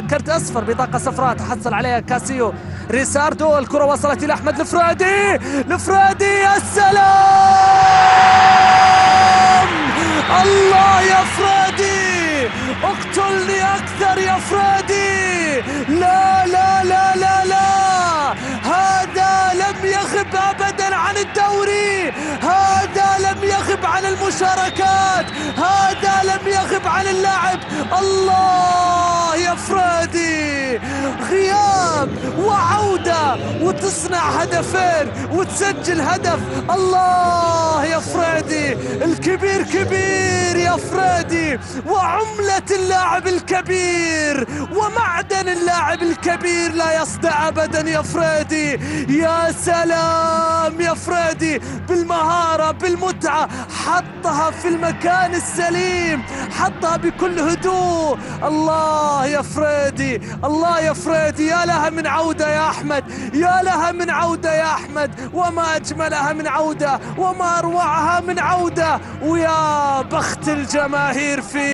كرت اصفر، بطاقه صفراء تحصل عليها كاسيو ريساردو. الكره وصلت الى احمد الفرادي، الفرادي يا سلام! الله يا فرادي، اقتلني اكثر يا فرادي. لا لا لا لا لا، هذا لم يغب ابدا عن الدوري، هذا لم يغب عن المشاركات، هذا لم يغب عن اللعب. الله يا فرادي، غياب وعودة وتصنع هدفين وتسجل هدف. الله يا فرادي، الكبير كبير يا فرادي، وعملة اللاعب الكبير ومعدن اللاعب الكبير لا يصدع أبدا يا فرادي. يا سلام يا فرادي، بالمهارة بالمتعة، حطها في المكان السليم، حطها بكل هدوء. الله يا فريدي، الله يا فريدي، يا لها من عودة يا أحمد، يا لها من عودة يا أحمد، وما أجملها من عودة وما أروعها من عودة. ويا بخت الجماهير في